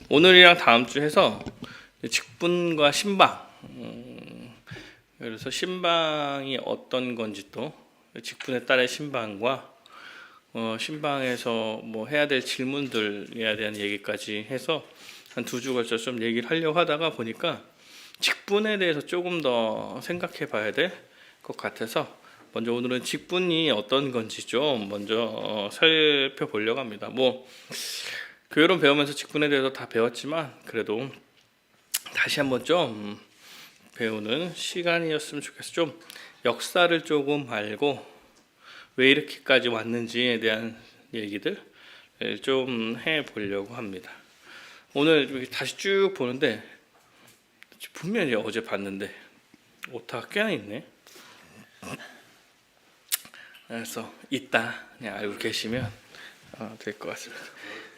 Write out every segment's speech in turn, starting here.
오늘이랑 다음 주 해서 직분과 신방, 그래서 신방이 어떤 건지 또 직분에 따른 신방과 신방에서 뭐 해야 될 질문들에 대한 얘기까지 해서 한 2주 걸쳐 좀 얘기를 하려고 하다가 보니까 직분에 대해서 조금 더 생각해 봐야 될 것 같아서 먼저 오늘은 직분이 어떤 건지 좀 먼저 살펴보려고 합니다. 뭐 교회론 배우면서 직분에 대해서 다 배웠지만 그래도 다시 한번 좀 배우는 시간이었으면 좋겠어. 좀 역사를 조금 알고 왜 이렇게까지 왔는지에 대한 얘기들 좀 해보려고 합니다. 오늘 다시 쭉 보는데 분명히 어제 봤는데 오타가 꽤나 있네. 그래서 있다 그냥 알고 계시면 될 것 같습니다.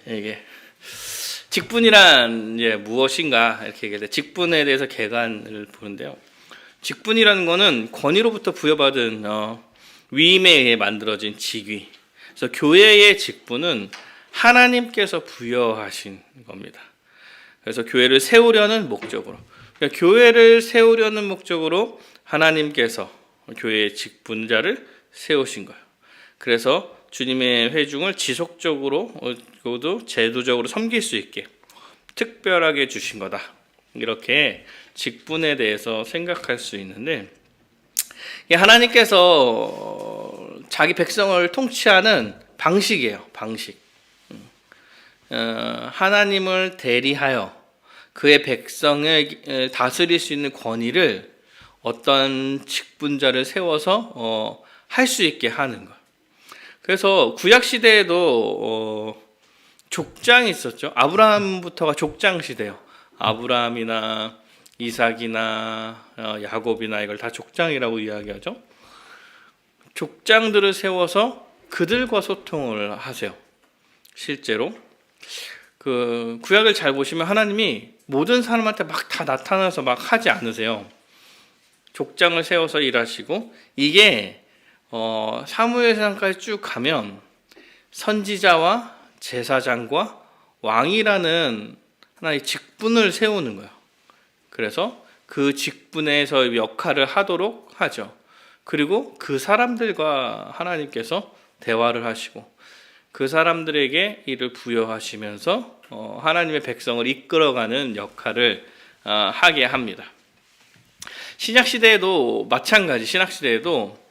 이게 직분이란 이제 무엇인가 이렇게 얘기할 때 직분에 대해서 개관을 보는데요. 직분이라는 거는 권위로부터 부여받은 위임에 의해 만들어진 직위. 그래서 교회의 직분은 하나님께서 부여하신 겁니다. 그래서 교회를 세우려는 목적으로, 그러니까 교회를 세우려는 목적으로 하나님께서 교회의 직분자를 세우신 거예요. 그래서 주님의 회중을 지속적으로 도 제도적으로 섬길 수 있게 특별하게 주신 거다. 이렇게 직분에 대해서 생각할 수 있는데, 하나님께서 자기 백성을 통치하는 방식이에요. 방식. 하나님을 대리하여 그의 백성을 다스릴 수 있는 권위를 어떤 직분자를 세워서 할 수 있게 하는 것. 그래서 구약 시대에도 족장이 있었죠. 아브라함부터가 족장 시대예요. 아브라함이나 이삭이나 야곱이나 이걸 다 족장이라고 이야기하죠. 족장들을 세워서 그들과 소통을 하세요. 실제로 그 구약을 잘 보시면 하나님이 모든 사람한테 막 다 나타나서 막 하지 않으세요. 족장을 세워서 일하시고, 이게 사무엘상까지 쭉 가면 선지자와 제사장과 왕이라는 하나의 직분을 세우는 거예요. 그래서 그 직분에서 역할을 하도록 하죠. 그리고 그 사람들과 하나님께서 대화를 하시고 그 사람들에게 이를 부여하시면서 하나님의 백성을 이끌어가는 역할을 하게 합니다. 신약시대에도 마찬가지. 신약시대에도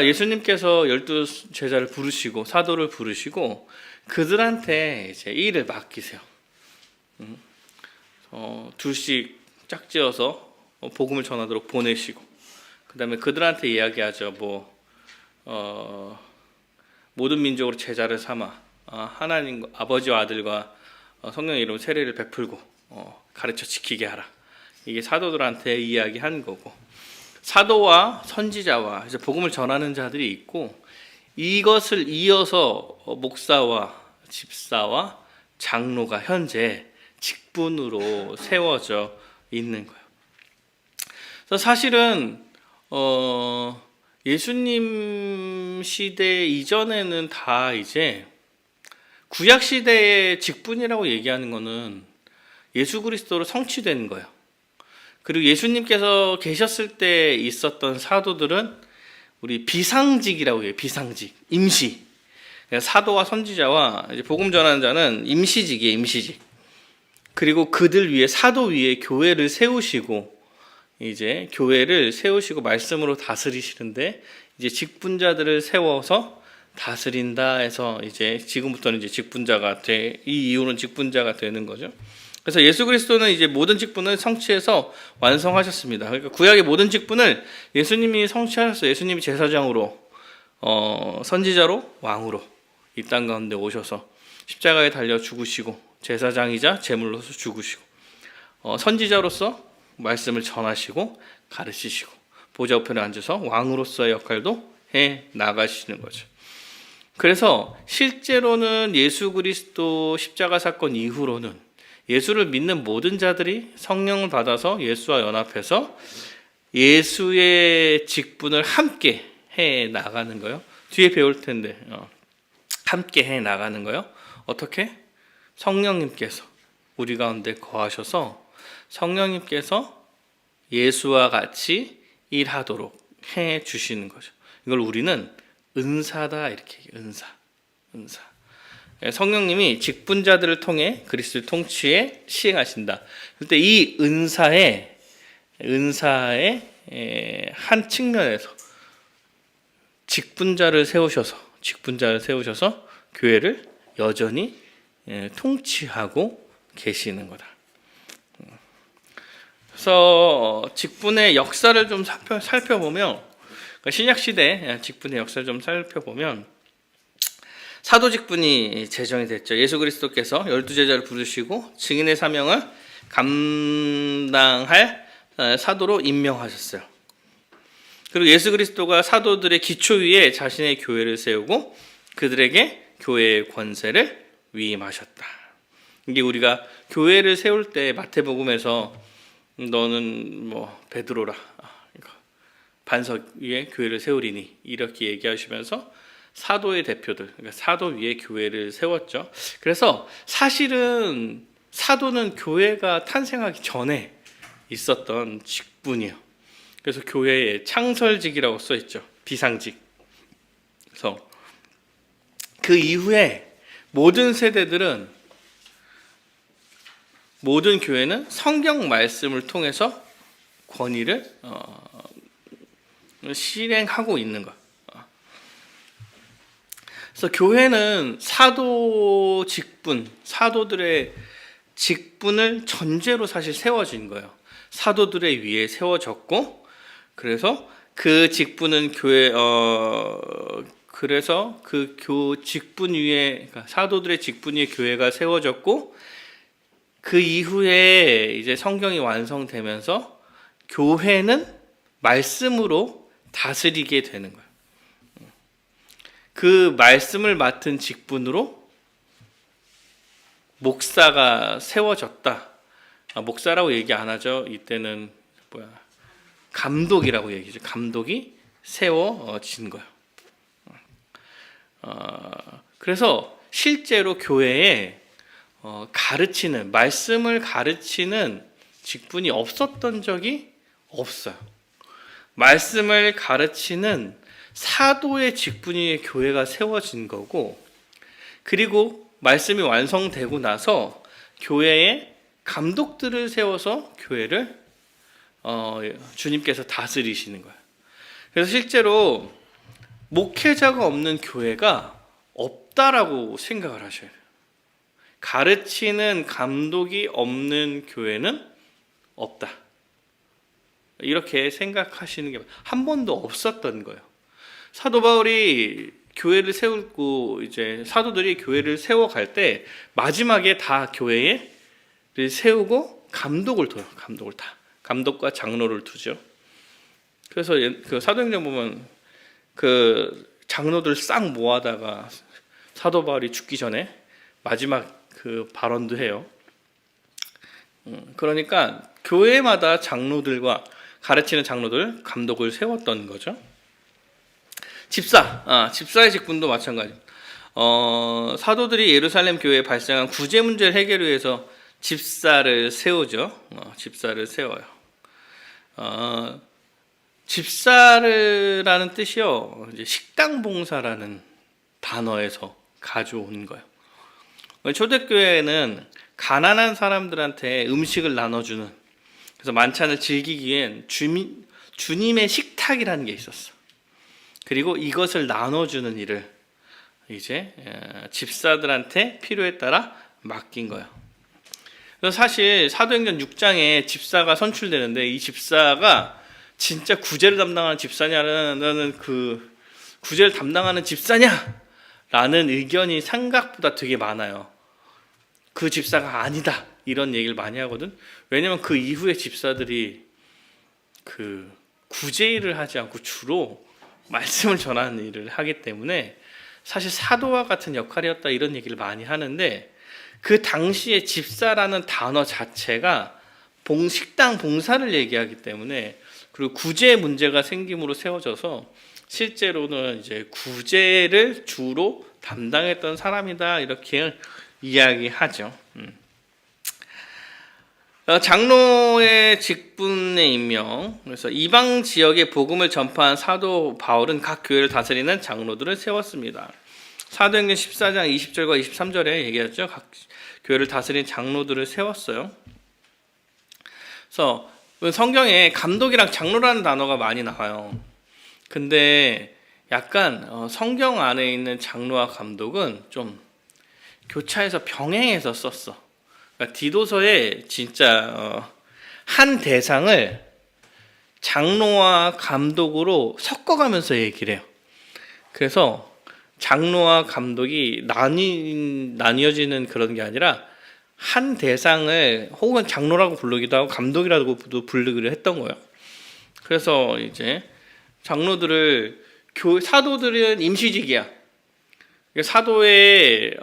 예수님께서 12 제자를 부르시고 사도를 부르시고 그들한테 이제 일을 맡기세요. 둘씩 짝지어서 복음을 전하도록 보내시고, 그 다음에 그들한테 이야기하죠. 모든 민족으로 제자를 삼아 하나님 아버지와 아들과 성령의 이름으로 세례를 베풀고 가르쳐 지키게 하라. 이게 사도들한테 이야기한 거고, 사도와 선지자와 이제 복음을 전하는 자들이 있고, 이것을 이어서 목사와 집사와 장로가 현재 직분으로 세워져 있는 거예요. 그래서 사실은 예수님 시대 이전에는 다 이제 구약 시대의 직분이라고 얘기하는 거는 예수 그리스도로 성취된 거예요. 그리고 예수님께서 계셨을 때 있었던 사도들은 우리 비상직이라고 해요. 비상직, 임시. 사도와 선지자와 이제 복음 전하는 자는 임시직이에요. 임시직. 그리고 그들 위에 사도 위에 교회를 세우시고 이제 교회를 세우시고 말씀으로 다스리시는데, 이제 직분자들을 세워서 다스린다 해서 이제 지금부터는 이제 직분자가 이 이후는 직분자가 되는 거죠. 그래서 예수 그리스도는 이제 모든 직분을 성취해서 완성하셨습니다. 그러니까 구약의 모든 직분을 예수님이 성취하셨어요. 예수님이 제사장으로, 선지자로, 왕으로 이 땅 가운데 오셔서 십자가에 달려 죽으시고, 제사장이자 제물로서 죽으시고, 선지자로서 말씀을 전하시고 가르치시고, 보좌 우편에 앉아서 왕으로서의 역할도 해 나가시는 거죠. 그래서 실제로는 예수 그리스도 십자가 사건 이후로는 예수를 믿는 모든 자들이 성령을 받아서 예수와 연합해서 예수의 직분을 함께 해 나가는 거예요. 뒤에 배울 텐데 함께 해 나가는 거예요. 어떻게? 성령님께서 우리 가운데 거하셔서 성령님께서 예수와 같이 일하도록 해 주시는 거죠. 이걸 우리는 은사다 이렇게 얘기해요. 은사. 성령님이 직분자들을 통해 그리스도의 통치에 시행하신다. 그때 이 은사의 한 측면에서 직분자를 세우셔서 교회를 여전히 통치하고 계시는 거다. 그래서 직분의 역사를 좀 살펴보면, 신약 시대 직분의 역사를 좀 살펴보면 사도 직분이 제정이 됐죠. 예수 그리스도께서 12제자를 부르시고 증인의 사명을 감당할 사도로 임명하셨어요. 그리고 예수 그리스도가 사도들의 기초 위에 자신의 교회를 세우고 그들에게 교회의 권세를 위임하셨다. 이게 우리가 교회를 세울 때 마태복음에서 너는 베드로라 반석 위에 교회를 세우리니 이렇게 얘기하시면서 사도의 대표들, 그러니까 사도 위에 교회를 세웠죠. 그래서 사실은 사도는 교회가 탄생하기 전에 있었던 직분이에요. 그래서 교회의 창설직이라고 써 있죠. 비상직. 그래서 그 이후에 모든 교회는 성경 말씀을 통해서 권위를 실행하고 있는 것. 그래서 교회는 사도들의 직분을 전제로 사실 세워진 거예요. 사도들의 위에 세워졌고, 그래서 그 직분은 그래서 그 직분 위에, 그러니까 사도들의 직분 위에 교회가 세워졌고, 그 이후에 이제 성경이 완성되면서 교회는 말씀으로 다스리게 되는 거예요. 그 말씀을 맡은 직분으로 목사가 세워졌다. 목사라고 얘기 안 하죠. 이때는 감독이라고 얘기죠. 감독이 세워진 거예요. 그래서 실제로 교회에 말씀을 가르치는 직분이 없었던 적이 없어요. 말씀을 가르치는 사도의 직분이 교회가 세워진 거고, 그리고 말씀이 완성되고 나서 교회에 감독들을 세워서 교회를 주님께서 다스리시는 거예요. 그래서 실제로 목회자가 없는 교회가 없다라고 생각을 하셔야 돼요. 가르치는 감독이 없는 교회는 없다. 이렇게 생각하시는 게 한 번도 없었던 거예요. 사도 바울이 교회를 세우고 이제 사도들이 교회를 세워갈 때 마지막에 다 교회를 세우고 감독을 둬요. 감독과 장로를 두죠. 그래서 그 사도행전 보면 그 장로들 싹 모아다가 사도 바울이 죽기 전에 마지막 그 발언도 해요. 그러니까 교회마다 가르치는 장로들, 감독을 세웠던 거죠. 집사의 직분도 마찬가지. 사도들이 예루살렘 교회에 발생한 구제 문제를 해결을 위해서 집사를 세우죠. 집사를 세워요. 집사라는 뜻이요, 이제 식당 봉사라는 단어에서 가져온 거예요. 초대교회는 가난한 사람들한테 음식을 나눠주는, 그래서 만찬을 즐기기 위한 주님의 식탁이라는 게 있었어. 그리고 이것을 나눠주는 일을 이제 집사들한테 필요에 따라 맡긴 거예요. 그래서 사실 사도행전 6장에 집사가 선출되는데, 이 집사가 진짜 구제를 담당하는 집사냐는 그 구제를 담당하는 집사냐라는 의견이 생각보다 되게 많아요. 그 집사가 아니다 이런 얘기를 많이 하거든. 왜냐면 그 이후에 집사들이 그 구제 일을 하지 않고 주로 말씀을 전하는 일을 하기 때문에 사실 사도와 같은 역할이었다 이런 얘기를 많이 하는데, 그 당시에 집사라는 단어 자체가 식당 봉사를 얘기하기 때문에, 그리고 구제 문제가 생김으로 세워져서 실제로는 이제 구제를 주로 담당했던 사람이다 이렇게 이야기하죠. 장로의 직분의 임명. 그래서 이방 지역에 복음을 전파한 사도 바울은 각 교회를 다스리는 장로들을 세웠습니다. 사도행전 14장 20절과 23절에 얘기했죠. 각 교회를 다스리는 장로들을 세웠어요. 그래서 성경에 감독이랑 장로라는 단어가 많이 나와요. 근데 약간 성경 안에 있는 장로와 감독은 좀 교차해서 병행해서 썼어. 그러니까 디도서에 진짜 한 대상을 장로와 감독으로 섞어가면서 얘기를 해요. 그래서 장로와 감독이 나뉘어지는 그런 게 아니라 한 대상을 혹은 장로라고 부르기도 하고 감독이라고도 부르기로 했던 거예요. 그래서 이제 장로들을 사도들은 임시직이야. 사도의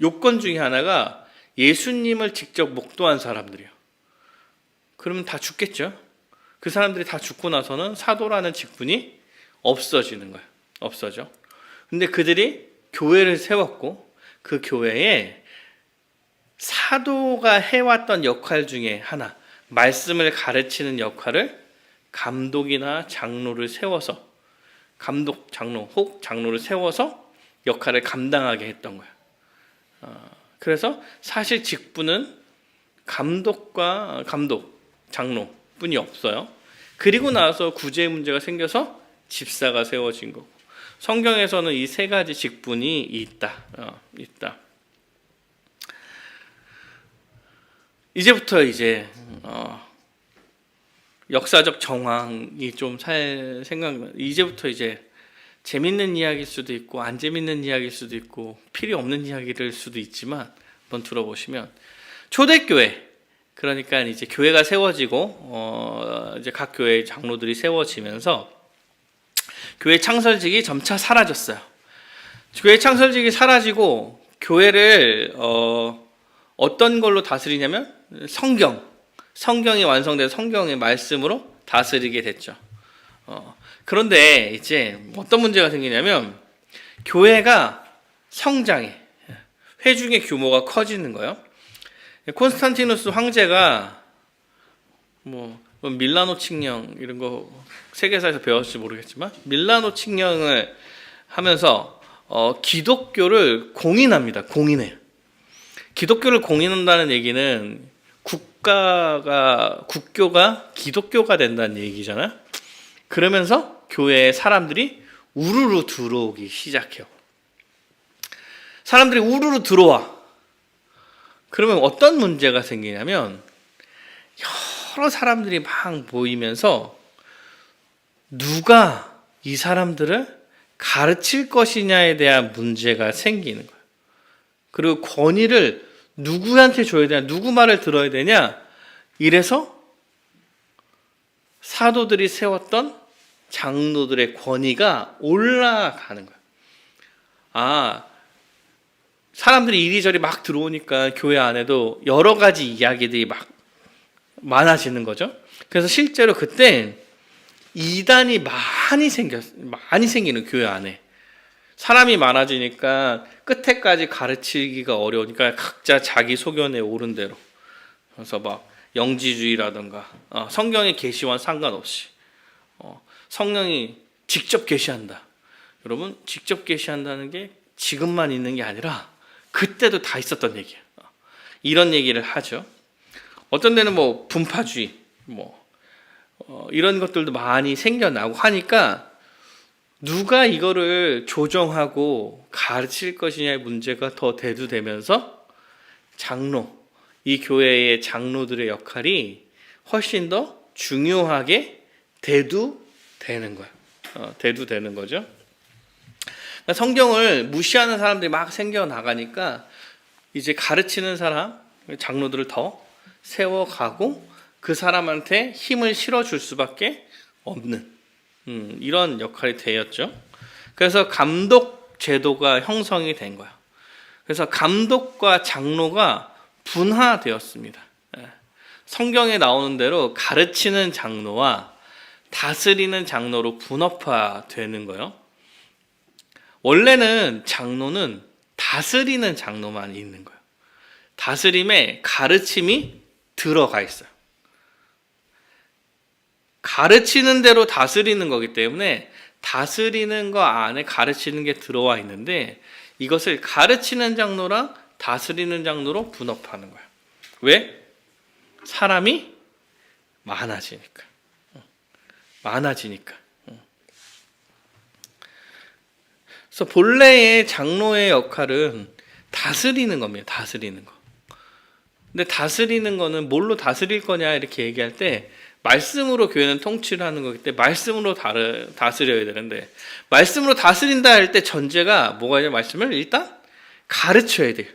요건 중에 하나가 예수님을 직접 목도한 사람들이요. 그러면 다 죽겠죠. 그 사람들이 다 죽고 나서는 사도라는 직분이 없어지는 거예요. 없어져. 근데 그들이 교회를 세웠고 그 교회에 사도가 해왔던 역할 중에 하나, 말씀을 가르치는 역할을 감독이나 장로를 세워서 장로 혹 장로를 세워서 역할을 감당하게 했던 거예요. 그래서 사실 직분은 감독, 장로뿐이 없어요. 그리고 나서 구제의 문제가 생겨서 집사가 세워진 거고. 성경에서는 이 세 가지 직분이 있다. 이제부터 이제 역사적 정황이 좀 이제부터 이제 재밌는 이야기일 수도 있고 안 재밌는 이야기일 수도 있고 필요 없는 이야기일 수도 있지만 한번 들어보시면 초대교회, 그러니까 이제 교회가 세워지고 이제 각 교회의 장로들이 세워지면서 교회 창설직이 점차 사라졌어요. 교회 창설직이 사라지고 교회를 어떤 걸로 다스리냐면 성경이 완성된 성경의 말씀으로 다스리게 됐죠. 그런데 이제 어떤 문제가 생기냐면 교회가 성장해. 회중의 규모가 커지는 거예요. 콘스탄티누스 황제가 밀라노 칙령 이런 거 세계사에서 배웠을지 모르겠지만 밀라노 칙령을 하면서 기독교를 공인합니다. 공인해요. 기독교를 공인한다는 얘기는 국교가 기독교가 된다는 얘기잖아요. 그러면서 교회에 사람들이 우르르 들어오기 시작해요. 사람들이 우르르 들어와. 그러면 어떤 문제가 생기냐면 여러 사람들이 막 모이면서 누가 이 사람들을 가르칠 것이냐에 대한 문제가 생기는 거예요. 그리고 권위를 누구한테 줘야 되냐, 누구 말을 들어야 되냐, 이래서 사도들이 세웠던 장로들의 권위가 올라가는 거예요. 사람들이 이리저리 막 들어오니까 교회 안에도 여러 가지 이야기들이 막 많아지는 거죠. 그래서 실제로 그때 이단이 많이 생기는 교회 안에. 사람이 많아지니까 끝에까지 가르치기가 어려우니까 각자 자기 소견에 오른 대로. 그래서 막 영지주의라든가 성경의 계시와는 상관없이 성령이 직접 계시한다. 여러분, 직접 계시한다는 게 지금만 있는 게 아니라 그때도 다 있었던 얘기예요. 이런 얘기를 하죠. 어떤 데는 분파주의 이런 것들도 많이 생겨나고 하니까 누가 이거를 조정하고 가르칠 것이냐의 문제가 더 대두되면서 이 교회의 장로들의 역할이 훨씬 더 중요하게 대두되는 거예요. 대두되는 거죠. 성경을 무시하는 사람들이 막 생겨나가니까 이제 가르치는 사람, 장로들을 더 세워가고 그 사람한테 힘을 실어줄 수밖에 없는 이런 역할이 되었죠. 그래서 감독 제도가 형성이 된 거예요. 그래서 감독과 장로가 분화되었습니다. 성경에 나오는 대로 가르치는 장로와 다스리는 장로로 분업화되는 거예요. 원래는 장로는 다스리는 장로만 있는 거예요. 다스림에 가르침이 들어가 있어요. 가르치는 대로 다스리는 거기 때문에 다스리는 거 안에 가르치는 게 들어와 있는데 이것을 가르치는 장로랑 다스리는 장로로 분업하는 거예요. 왜? 사람이 많아지니까. 많아지니까. 그래서 본래의 장로의 역할은 다스리는 겁니다. 다스리는 거. 근데 다스리는 거는 뭘로 다스릴 거냐 이렇게 얘기할 때 말씀으로 교회는 통치를 하는 거기 때문에 말씀으로 다스려야 되는데 말씀으로 다스린다 할 때 전제가 뭐가 있냐 말씀을 일단 가르쳐야 돼요.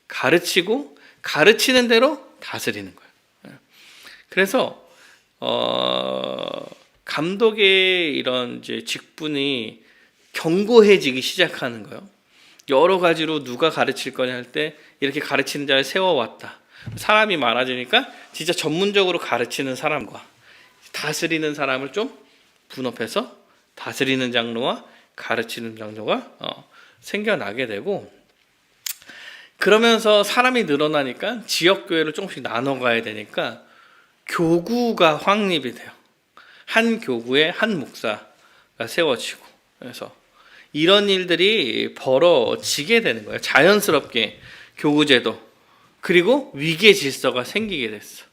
가르치고 가르치는 대로 다스리는 거예요. 그래서 감독의 이런 이제 직분이 견고해지기 시작하는 거예요. 여러 가지로 누가 가르칠 거냐 할 때 이렇게 가르치는 자를 세워왔다. 사람이 많아지니까 진짜 전문적으로 가르치는 사람과 다스리는 사람을 좀 분업해서 다스리는 장로와 가르치는 장로가 생겨나게 되고 그러면서 사람이 늘어나니까 지역교회를 조금씩 나눠가야 되니까 교구가 확립이 돼요. 한 교구에 한 목사가 세워지고 그래서 이런 일들이 벌어지게 되는 거예요. 자연스럽게 교구제도 그리고 위계 질서가 생기게 됐어.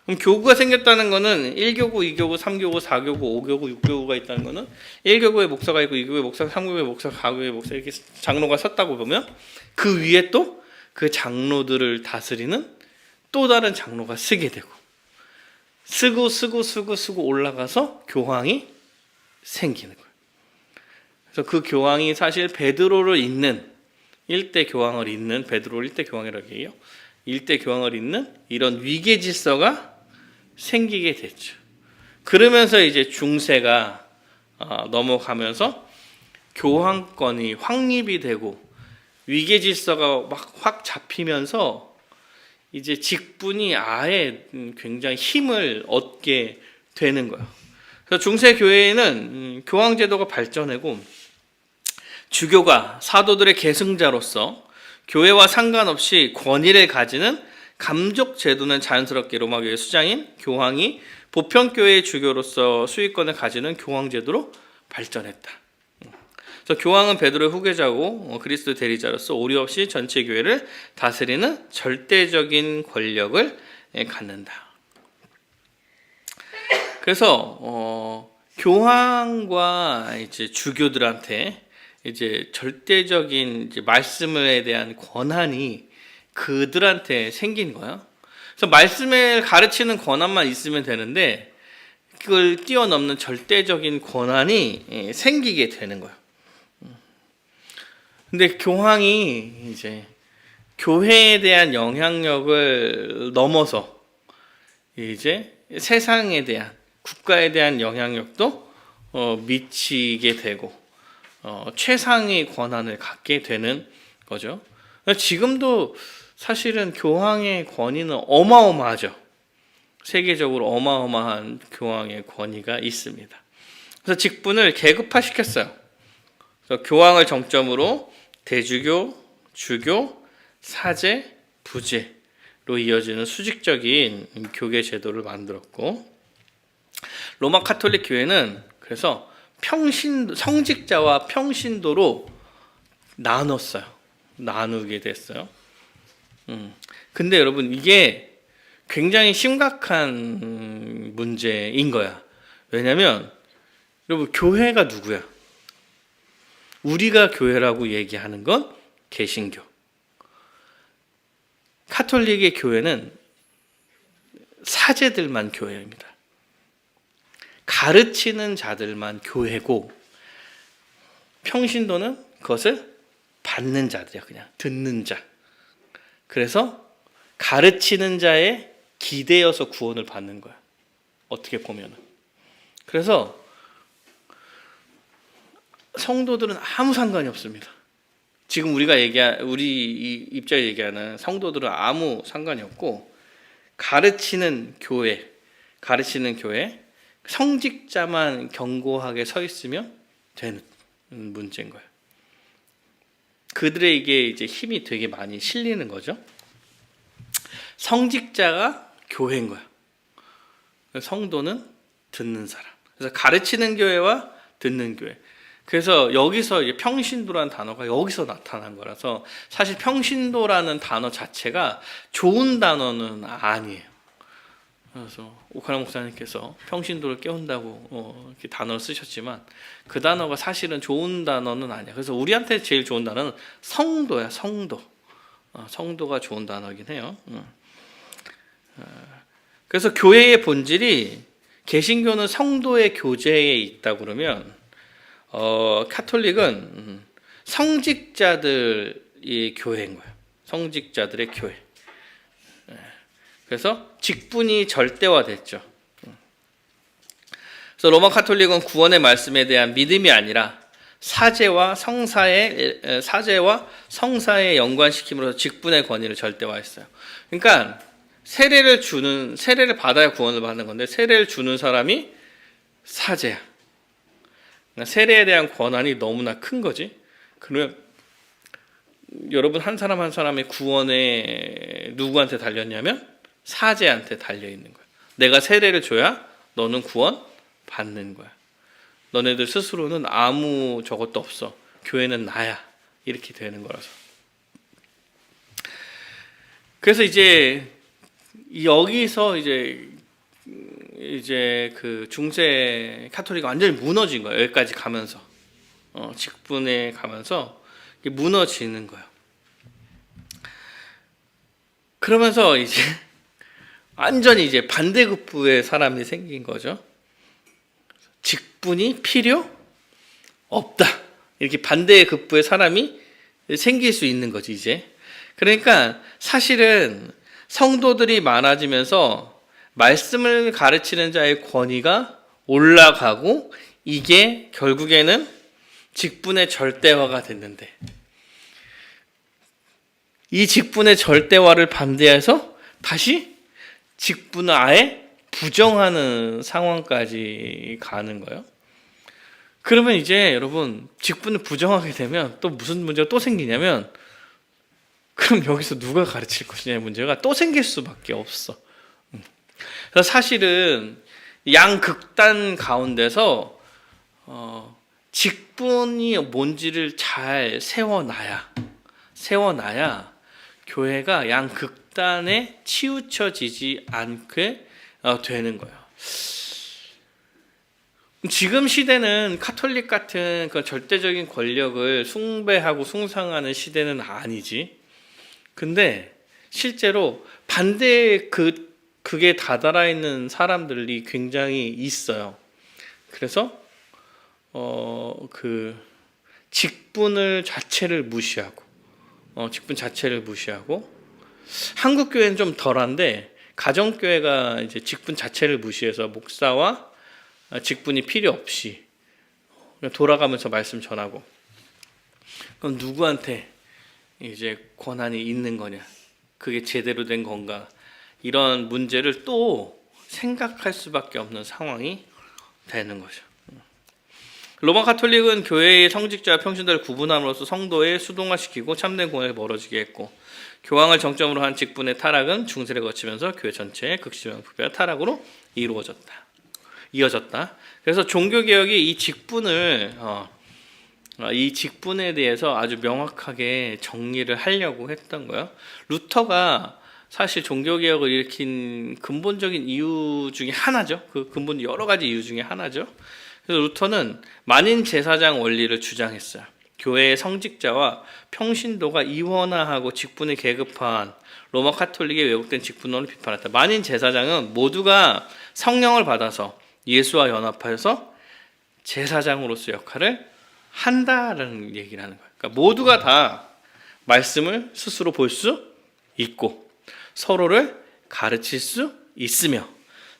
그럼 교구가 생겼다는 거는 1교구, 2교구, 3교구, 4교구, 5교구, 6교구가 있다는 거는 1교구에 목사가 있고 2교구에 목사, 3교구에 목사, 4교구에 목사 이렇게 장로가 섰다고 보면 그 위에 또 그 장로들을 다스리는 또 다른 장로가 쓰게 되고 쓰고 올라가서 교황이 생기는 거예요. 그래서 그 교황이 사실 베드로를 잇는 일대 교황을 잇는 베드로 일대 교황이라고 해요. 일대 교황을 잇는 이런 위계 질서가 생기게 됐죠. 그러면서 이제 중세가 넘어가면서 교황권이 확립이 되고 위계 질서가 막 확 잡히면서 이제 직분이 아예 굉장히 힘을 얻게 되는 거예요. 그래서 중세 교회에는 교황 제도가 발전하고 주교가 사도들의 계승자로서 교회와 상관없이 권위를 가지는 감족 제도는 자연스럽게 로마 교회 수장인 교황이 보편교회의 주교로서 수익권을 가지는 교황 제도로 발전했다. 그래서 교황은 베드로의 후계자고 그리스도 대리자로서 오류 없이 전체 교회를 다스리는 절대적인 권력을 갖는다. 그래서 교황과 이제 주교들한테 이제 절대적인 이제 말씀에 대한 권한이 그들한테 생긴 거야. 그래서 말씀을 가르치는 권한만 있으면 되는데 그걸 뛰어넘는 절대적인 권한이 생기게 되는 거야. 근데 교황이 이제 교회에 대한 영향력을 넘어서 이제 세상에 대한 국가에 대한 영향력도 미치게 되고 최상의 권한을 갖게 되는 거죠. 지금도 사실은 교황의 권위는 어마어마하죠. 세계적으로 어마어마한 교황의 권위가 있습니다. 그래서 직분을 계급화시켰어요. 그래서 교황을 정점으로 대주교, 주교, 사제, 부제로 이어지는 수직적인 교계 제도를 만들었고 로마 카톨릭 교회는 그래서 성직자와 평신도로 나누게 됐어요. 근데 여러분 이게 굉장히 심각한 문제인 거야. 왜냐면 여러분 교회가 누구야? 우리가 교회라고 얘기하는 건 개신교. 카톨릭의 교회는 사제들만 교회입니다. 가르치는 자들만 교회고 평신도는 그것을 받는 자들이야. 그냥 듣는 자. 그래서 가르치는 자에 기대어서 구원을 받는 거야. 어떻게 보면은. 그래서 성도들은 아무 상관이 없습니다. 지금 우리 입장에 얘기하는 성도들은 아무 상관이 없고 가르치는 교회 성직자만 견고하게 서 있으면 되는 문제인 거예요. 그들에게 이제 힘이 되게 많이 실리는 거죠. 성직자가 교회인 거야. 성도는 듣는 사람. 그래서 가르치는 교회와 듣는 교회. 그래서 여기서 이제 평신도라는 단어가 여기서 나타난 거라서 사실 평신도라는 단어 자체가 좋은 단어는 아니에요. 그래서 오카나 목사님께서 평신도를 깨운다고 이렇게 단어를 쓰셨지만 그 단어가 사실은 좋은 단어는 아니야. 그래서 우리한테 제일 좋은 단어는 성도야, 성도. 성도가 좋은 단어긴 해요. 그래서 교회의 본질이 개신교는 성도의 교제에 있다 그러면 카톨릭은 성직자들의 교회인 거예요. 성직자들의 교회. 그래서 직분이 절대화됐죠. 그래서 로마 카톨릭은 구원의 말씀에 대한 믿음이 아니라 사제와 성사의 연관시킴으로써 직분의 권위를 절대화했어요. 그러니까 세례를 받아야 구원을 받는 건데 세례를 주는 사람이 사제야. 그러니까 세례에 대한 권한이 너무나 큰 거지. 그러면 여러분 한 사람 한 사람의 구원에 누구한테 달렸냐면 사제한테 달려 있는 거야. 내가 세례를 줘야 너는 구원 받는 거야. 너네들 스스로는 아무 저것도 없어. 교회는 나야. 이렇게 되는 거라서. 그래서 이제 여기서 이제 그 중세 카톨릭이 완전히 무너진 거예요. 여기까지 가면서 직분에 가면서 무너지는 거예요. 그러면서 이제 완전히 이제 반대급부의 사람이 생긴 거죠. 직분이 필요 없다. 이렇게 반대급부의 사람이 생길 수 있는 거지 이제. 그러니까 사실은 성도들이 많아지면서 말씀을 가르치는 자의 권위가 올라가고 이게 결국에는 직분의 절대화가 됐는데 이 직분의 절대화를 반대해서 다시 직분을 아예 부정하는 상황까지 가는 거예요. 그러면 이제 여러분 직분을 부정하게 되면 또 무슨 문제가 또 생기냐면 그럼 여기서 누가 가르칠 것이냐의 문제가 또 생길 수밖에 없어. 그래서 사실은 양극단 가운데서 직분이 뭔지를 잘 세워놔야 교회가 양극단에 치우쳐지지 않게 되는 거예요. 지금 시대는 카톨릭 같은 그 절대적인 권력을 숭배하고 숭상하는 시대는 아니지. 근데 실제로 반대에 그게 다다라 있는 사람들이 굉장히 있어요. 그래서 그 직분 자체를 무시하고 한국 교회는 좀 덜한데 가정 교회가 이제 직분 자체를 무시해서 목사와 직분이 필요 없이 그냥 돌아가면서 말씀 전하고 그럼 누구한테 이제 권한이 있는 거냐? 그게 제대로 된 건가? 이런 문제를 또 생각할 수밖에 없는 상황이 되는 거죠. 로마 카톨릭은 교회의 성직자와 평신도를 구분함으로써 성도에 수동화시키고 참된 공헌에 멀어지게 했고 교황을 정점으로 한 직분의 타락은 중세를 거치면서 교회 전체의 극심한 부패와 타락으로 이어졌다. 그래서 종교개혁이 이 직분에 대해서 아주 명확하게 정리를 하려고 했던 거예요. 루터가 사실 종교개혁을 일으킨 근본적인 이유 중에 하나죠. 그 근본 여러 가지 이유 중에 하나죠. 그래서 루터는 만인 제사장 원리를 주장했어요. 교회의 성직자와 평신도가 이원화하고 직분을 계급화한 로마 카톨릭의 왜곡된 직분론을 비판했다. 만인 제사장은 모두가 성령을 받아서 예수와 연합하여서 제사장으로서 역할을 한다라는 얘기를 하는 거예요. 그러니까 모두가 다 말씀을 스스로 볼 수 있고 서로를 가르칠 수 있으며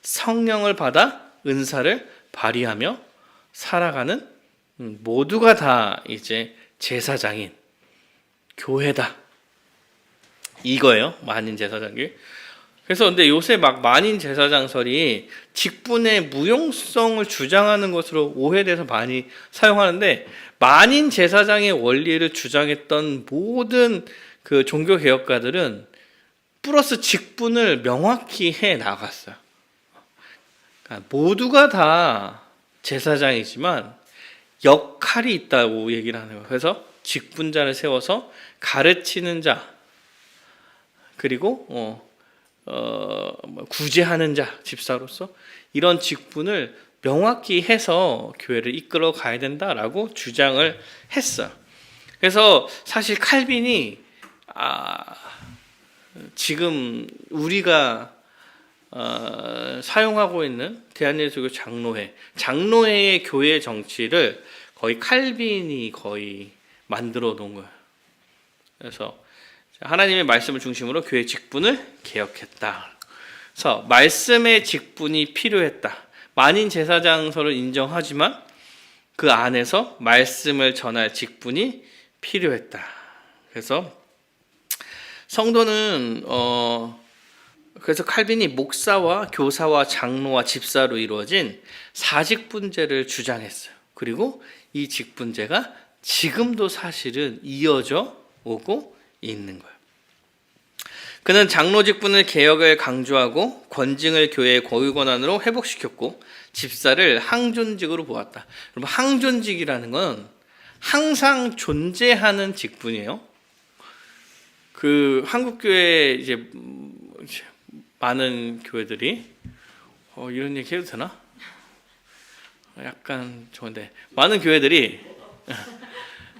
성령을 받아 은사를 발휘하며 살아가는 모두가 다 이제 제사장인 교회다. 이거예요. 만인 제사장이. 그래서 근데 요새 막 만인 제사장설이 직분의 무용성을 주장하는 것으로 오해돼서 많이 사용하는데 만인 제사장의 원리를 주장했던 모든 그 종교 개혁가들은 플러스 직분을 명확히 해 나갔어요. 그러니까 모두가 다 제사장이지만 역할이 있다고 얘기를 하는 거예요. 그래서 직분자를 세워서 가르치는 자, 그리고 구제하는 자, 집사로서 이런 직분을 명확히 해서 교회를 이끌어 가야 된다라고 주장을 했어요. 그래서 사실 칼빈이 지금 우리가 사용하고 있는 대한예수교 장로회의 교회 정치를 거의 칼빈이 거의 만들어 놓은 거예요. 그래서 하나님의 말씀을 중심으로 교회 직분을 개혁했다. 그래서 말씀의 직분이 필요했다. 만인 제사장서를 인정하지만 그 안에서 말씀을 전할 직분이 필요했다. 그래서 성도는 그래서 칼빈이 목사와 교사와 장로와 집사로 이루어진 사직분제를 주장했어요. 그리고 이 직분제가 지금도 사실은 이어져 오고 있는 거예요. 그는 장로 직분을 개혁을 강조하고 권징을 교회의 고유 권한으로 회복시켰고 집사를 항존직으로 보았다. 여러분, 항존직이라는 건 항상 존재하는 직분이에요. 그 한국 교회 이제 많은 교회들이 이런 얘기 해도 되나? 약간 좋은데 많은 교회들이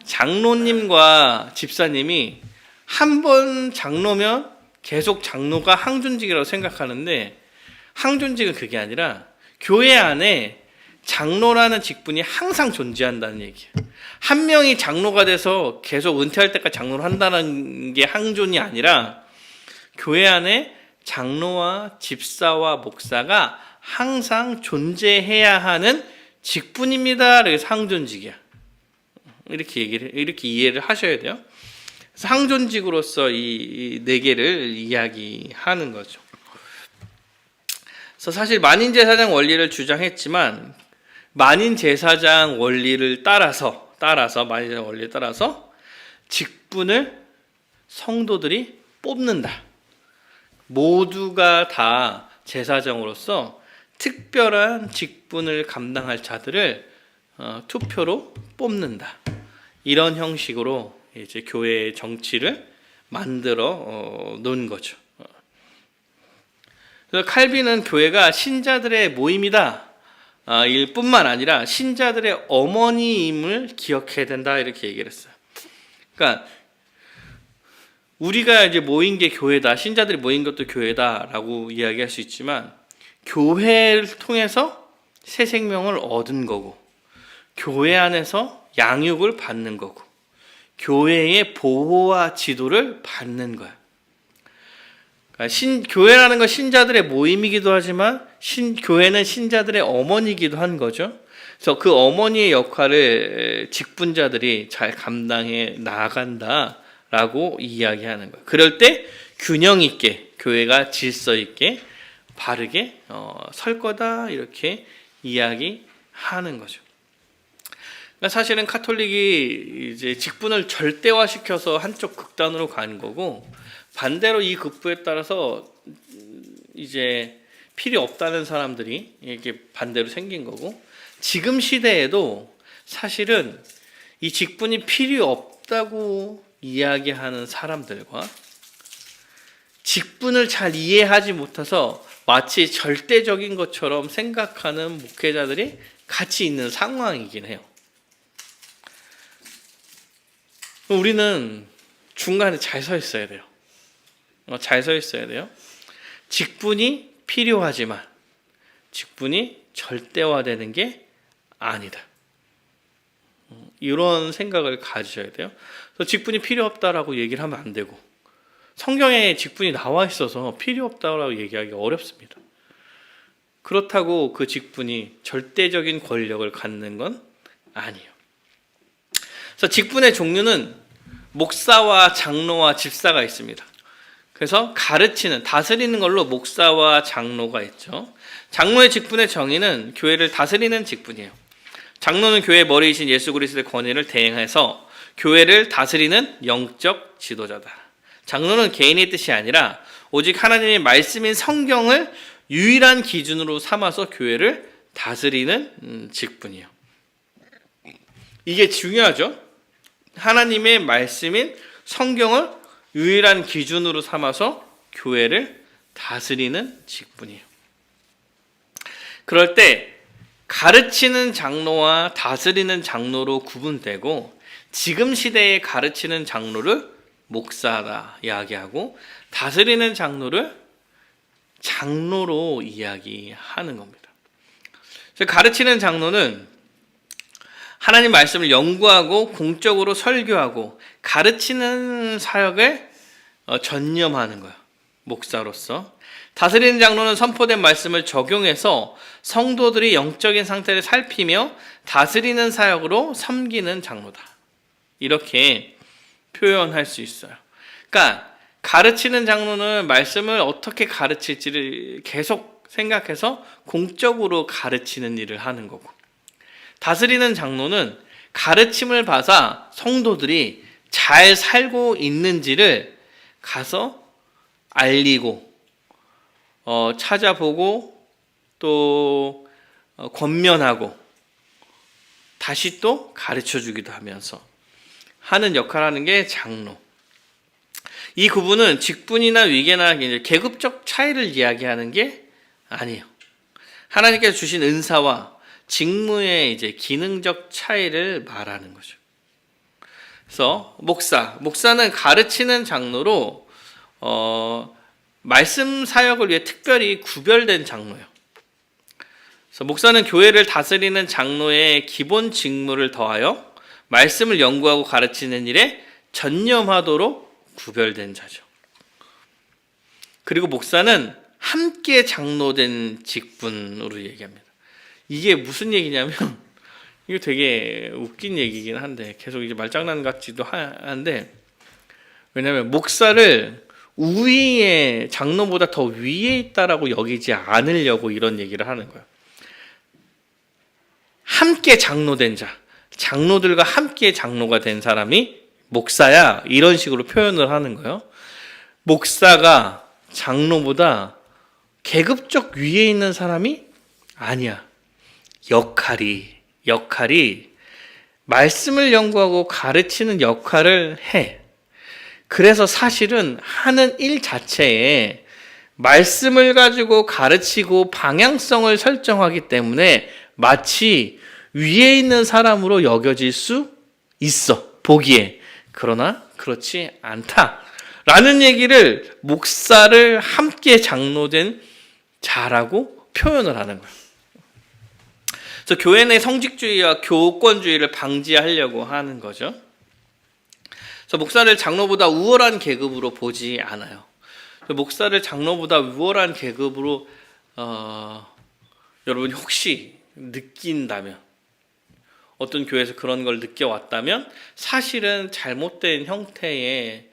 장로님과 집사님이 한 번 장로면 계속 장로가 항존직이라고 생각하는데 항존직은 그게 아니라 교회 안에 장로라는 직분이 항상 존재한다는 얘기예요. 한 명이 장로가 돼서 계속 은퇴할 때까지 장로를 한다는 게 항존이 아니라 교회 안에 장로와 집사와 목사가 항상 존재해야 하는 직분입니다. 그래서 항존직이야. 이렇게 이해를 하셔야 돼요. 그래서 항존직으로서 이 네 개를 이야기하는 거죠. 그래서 사실 만인 제사장 원리를 주장했지만 만인 제사장 원리를 따라서 만인 제사장 원리를 따라서 직분을 성도들이 뽑는다. 모두가 다 제사장으로서 특별한 직분을 감당할 자들을 투표로 뽑는다. 이런 형식으로 이제 교회의 정치를 만들어 놓은 거죠. 그래서 칼빈은 교회가 신자들의 모임이다 일 뿐만 아니라 신자들의 어머니임을 기억해야 된다 이렇게 얘기를 했어요. 그러니까 우리가 이제 모인 게 교회다, 신자들이 모인 것도 교회다라고 이야기할 수 있지만 교회를 통해서 새 생명을 얻은 거고 교회 안에서 양육을 받는 거고 교회의 보호와 지도를 받는 거야. 그러니까 교회라는 건 신자들의 모임이기도 하지만 교회는 신자들의 어머니이기도 한 거죠. 그래서 그 어머니의 역할을 직분자들이 잘 감당해 나간다라고 이야기하는 거예요. 그럴 때 균형 있게 교회가 질서 있게 바르게 설 거다 이렇게 이야기하는 거죠. 그러니까 사실은 카톨릭이 이제 직분을 절대화시켜서 한쪽 극단으로 간 거고 반대로 이 극부에 따라서 이제 필요 없다는 사람들이 이렇게 반대로 생긴 거고 지금 시대에도 사실은 이 직분이 필요 없다고 이야기하는 사람들과 직분을 잘 이해하지 못해서 마치 절대적인 것처럼 생각하는 목회자들이 같이 있는 상황이긴 해요. 우리는 중간에 잘 서 있어야 돼요. 잘 서 있어야 돼요. 직분이 필요하지만 직분이 절대화되는 게 아니다. 이런 생각을 가지셔야 돼요. 그래서 직분이 필요 없다라고 얘기를 하면 안 되고 성경에 직분이 나와 있어서 필요 없다라고 얘기하기 어렵습니다. 그렇다고 그 직분이 절대적인 권력을 갖는 건 아니에요. 그래서 직분의 종류는 목사와 장로와 집사가 있습니다. 그래서 가르치는, 다스리는 걸로 목사와 장로가 있죠. 장로의 직분의 정의는 교회를 다스리는 직분이에요. 장로는 교회의 머리이신 예수 그리스도의 권위를 대행해서 교회를 다스리는 영적 지도자다. 장로는 개인의 뜻이 아니라 오직 하나님의 말씀인 성경을 유일한 기준으로 삼아서 교회를 다스리는 직분이에요. 이게 중요하죠. 하나님의 말씀인 성경을 유일한 기준으로 삼아서 교회를 다스리는 직분이에요. 그럴 때 가르치는 장로와 다스리는 장로로 구분되고, 지금 시대에 가르치는 장로를 목사라 이야기하고 다스리는 장로를 장로로 이야기하는 겁니다. 가르치는 장로는 하나님 말씀을 연구하고 공적으로 설교하고 가르치는 사역에 전념하는 거예요. 목사로서. 다스리는 장로는 선포된 말씀을 적용해서 성도들이 영적인 상태를 살피며 다스리는 사역으로 섬기는 장로다. 이렇게 표현할 수 있어요. 그러니까 가르치는 장로는 말씀을 어떻게 가르칠지를 계속 생각해서 공적으로 가르치는 일을 하는 거고, 다스리는 장로는 가르침을 받아 성도들이 잘 살고 있는지를 가서 알리고 찾아보고 또 권면하고 다시 또 가르쳐주기도 하면서 하는 역할을 하는 게 장로. 이 구분은 직분이나 위계나 계급적 차이를 이야기하는 게 아니에요. 하나님께서 주신 은사와 직무의 기능적 차이를 말하는 거죠. 그래서 목사는 가르치는 장로로 말씀 사역을 위해 특별히 구별된 장로예요. 그래서 목사는 교회를 다스리는 장로의 기본 직무를 더하여 말씀을 연구하고 가르치는 일에 전념하도록 구별된 자죠. 그리고 목사는 함께 장로된 직분으로 얘기합니다. 이게 무슨 얘기냐면, 이거 되게 웃긴 얘기긴 한데 계속 말장난 같지도 한데, 왜냐하면 목사를 우위의 장로보다 더 위에 있다라고 여기지 않으려고 이런 얘기를 하는 거예요. 함께 장로된 자, 장로들과 함께 장로가 된 사람이 목사야, 이런 식으로 표현을 하는 거예요. 목사가 장로보다 계급적 위에 있는 사람이 아니야. 역할이 말씀을 연구하고 가르치는 역할을 해. 그래서 사실은 하는 일 자체에 말씀을 가지고 가르치고 방향성을 설정하기 때문에 마치 위에 있는 사람으로 여겨질 수 있어, 보기에. 그러나 그렇지 않다라는 얘기를 목사를 함께 장로된 자라고 표현을 하는 거예요. 그래서 교회 내 성직주의와 교권주의를 방지하려고 하는 거죠. 그래서 목사를 장로보다 우월한 계급으로 보지 않아요. 목사를 장로보다 우월한 계급으로 여러분이 혹시 느낀다면, 어떤 교회에서 그런 걸 느껴왔다면 사실은 잘못된 형태의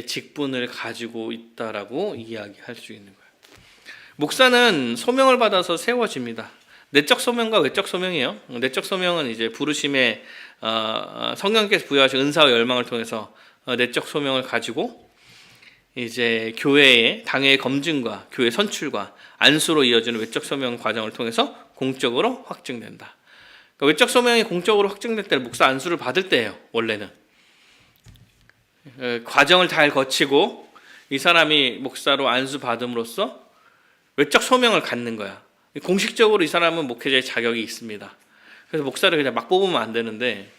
직분을 가지고 있다라고 이야기할 수 있는 거예요. 목사는 소명을 받아서 세워집니다. 내적 소명과 외적 소명이에요. 내적 소명은 부르심에 성령께서 부여하신 은사와 열망을 통해서 내적 소명을 가지고 교회의 당회의 검증과 교회 선출과 안수로 이어지는 외적 소명 과정을 통해서 공적으로 확증된다. 그러니까 외적 소명이 공적으로 확증될 때 목사 안수를 받을 때예요. 원래는 과정을 잘 거치고 이 사람이 목사로 안수 받음으로써 외적 소명을 갖는 거야. 공식적으로 이 사람은 목회자의 자격이 있습니다. 그래서 목사를 그냥 막 뽑으면 안 되는데,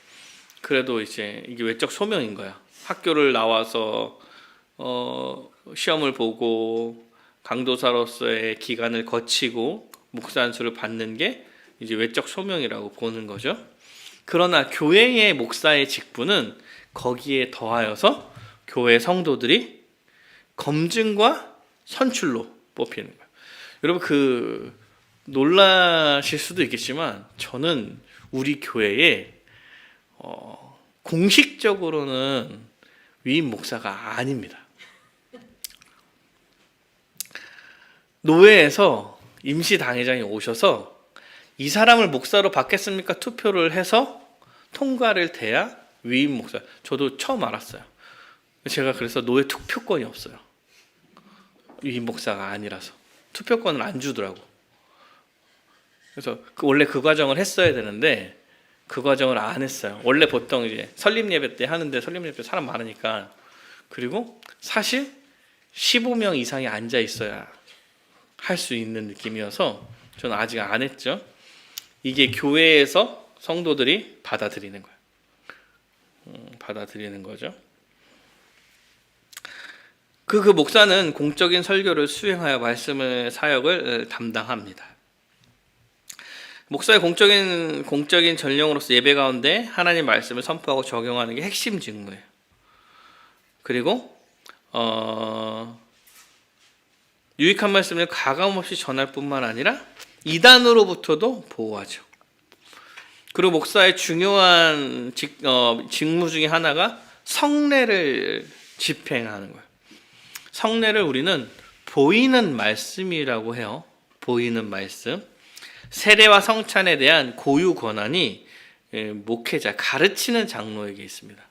그래도 이게 외적 소명인 거야. 학교를 나와서 시험을 보고 강도사로서의 기간을 거치고 목사 안수를 받는 게 외적 소명이라고 보는 거죠. 그러나 교회의 목사의 직분은 거기에 더하여서 교회 성도들이 검증과 선출로 뽑히는 거예요. 여러분 놀라실 수도 있겠지만 저는 우리 교회에 공식적으로는 위임 목사가 아닙니다. 노회에서 임시 당회장이 오셔서 이 사람을 목사로 받겠습니까? 투표를 해서 통과를 돼야 위임 목사. 저도 처음 알았어요. 제가 그래서 노회 투표권이 없어요. 유임 목사가 아니라서 투표권을 안 주더라고. 그래서 원래 그 과정을 했어야 되는데 그 과정을 안 했어요. 원래 보통 이제 설립 예배 때 하는데 설립 예배 사람 많으니까. 그리고 사실 15명 이상이 앉아 있어야 할 수 있는 느낌이어서 저는 아직 안 했죠. 이게 교회에서 성도들이 받아들이는 거예요. 받아들이는 거죠. 그 목사는 공적인 설교를 수행하여 말씀의 사역을 담당합니다. 목사의 공적인 전령으로서 예배 가운데 하나님 말씀을 선포하고 적용하는 게 핵심 직무예요. 그리고 유익한 말씀을 가감없이 전할 뿐만 아니라 이단으로부터도 보호하죠. 그리고 목사의 중요한 직무 중에 하나가 성례를 집행하는 거예요. 성례를 우리는 보이는 말씀이라고 해요. 보이는 말씀. 세례와 성찬에 대한 고유 권한이 목회자, 가르치는 장로에게 있습니다.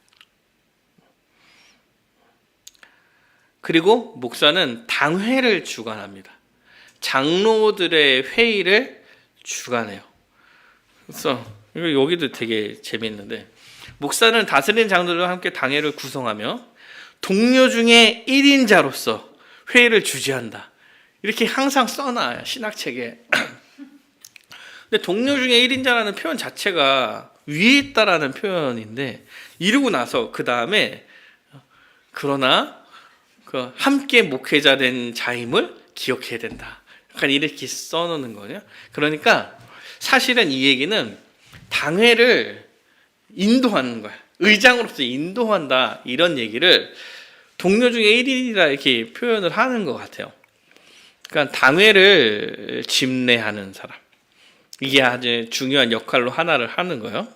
그리고 목사는 당회를 주관합니다. 장로들의 회의를 주관해요. 그래서 여기도 되게 재미있는데, 목사는 다스리는 장로들과 함께 당회를 구성하며 동료 중에 1인자로서 회의를 주재한다. 이렇게 항상 써놔요, 신학책에. 근데 동료 중에 1인자라는 표현 자체가 위에 있다라는 표현인데, 이러고 나서 그 다음에 그러나 그 함께 목회자 된 자임을 기억해야 된다. 약간 이렇게 써놓는 거예요. 그러니까 사실은 이 얘기는 당회를 인도하는 거야. 의장으로서 인도한다. 이런 얘기를 동료 중에 1인이라 이렇게 표현을 하는 것 같아요. 그러니까 당회를 집례하는 사람. 이게 아주 중요한 역할로 하나를 하는 거예요.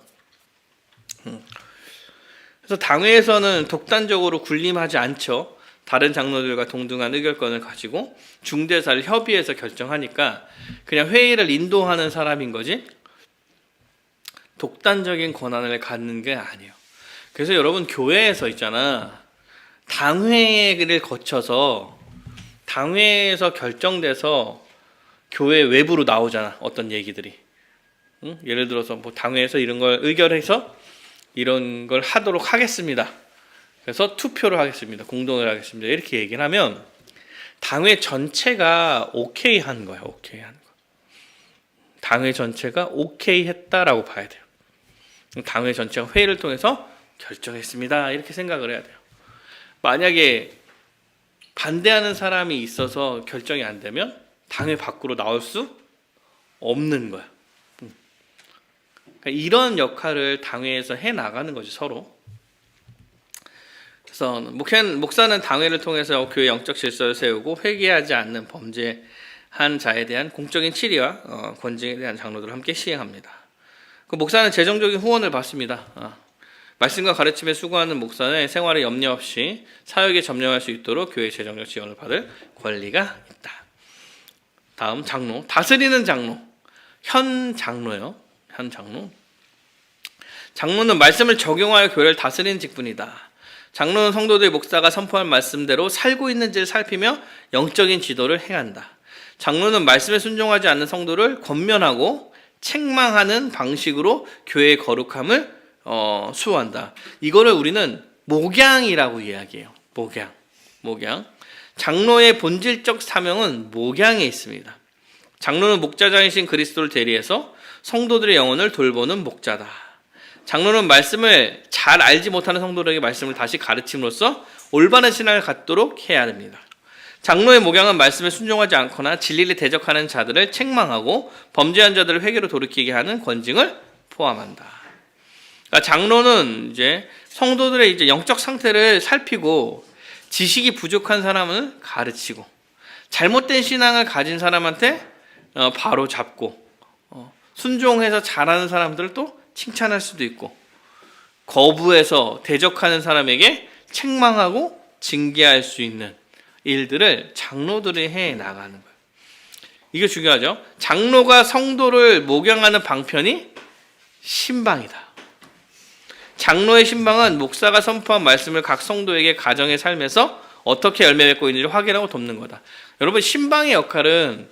그래서 당회에서는 독단적으로 군림하지 않죠. 다른 장로들과 동등한 의결권을 가지고 중대사를 협의해서 결정하니까 그냥 회의를 인도하는 사람인 거지 독단적인 권한을 갖는 게 아니에요. 그래서 여러분 교회에서 있잖아. 당회를 거쳐서 당회에서 결정돼서 교회 외부로 나오잖아. 어떤 얘기들이. 응? 예를 들어서 뭐 당회에서 이런 걸 의결해서 이런 걸 하도록 하겠습니다. 그래서 투표를 하겠습니다. 공동을 하겠습니다. 이렇게 얘기를 하면 당회 전체가 오케이 한 거야. 오케이 한 거. 당회 전체가 오케이 했다라고 봐야 돼요. 당회 전체가 회의를 통해서 결정했습니다. 이렇게 생각을 해야 돼요. 만약에 반대하는 사람이 있어서 결정이 안 되면 당회 밖으로 나올 수 없는 거야. 그러니까 이런 역할을 당회에서 해 나가는 거지, 서로. 그래서 목사는 당회를 통해서 교회 영적 질서를 세우고 회개하지 않는 범죄한 자에 대한 공적인 치리와 권징에 대한 장로들을 함께 시행합니다. 그 목사는 재정적인 후원을 받습니다. 말씀과 가르침에 수고하는 목사는 생활에 염려 없이 사역에 점령할 수 있도록 교회 재정적 지원을 받을 권리가 있다. 다음 장로, 다스리는 장로, 현 장로요. 현 장로. 장로는 말씀을 적용하여 교회를 다스리는 직분이다. 장로는 성도들 목사가 선포한 말씀대로 살고 있는지를 살피며 영적인 지도를 행한다. 장로는 말씀에 순종하지 않는 성도를 권면하고 책망하는 방식으로 교회의 거룩함을 수호한다. 이거를 우리는 목양이라고 이야기해요. 목양. 장로의 본질적 사명은 목양에 있습니다. 장로는 목자장이신 그리스도를 대리해서 성도들의 영혼을 돌보는 목자다. 장로는 말씀을 잘 알지 못하는 성도들에게 말씀을 다시 가르침으로써 올바른 신앙을 갖도록 해야 됩니다. 장로의 목양은 말씀에 순종하지 않거나 진리를 대적하는 자들을 책망하고 범죄한 자들을 회개로 돌이키게 하는 권징을 포함한다. 그러니까 장로는 이제 성도들의 이제 영적 상태를 살피고 지식이 부족한 사람을 가르치고 잘못된 신앙을 가진 사람한테 바로 잡고 순종해서 잘하는 사람들을 또 칭찬할 수도 있고 거부해서 대적하는 사람에게 책망하고 징계할 수 있는 일들을 장로들이 해 나가는 거예요. 이게 중요하죠. 장로가 성도를 목양하는 방편이 신방이다. 장로의 신방은 목사가 선포한 말씀을 각 성도에게 가정의 삶에서 어떻게 열매 맺고 있는지 확인하고 돕는 거다. 여러분, 신방의 역할은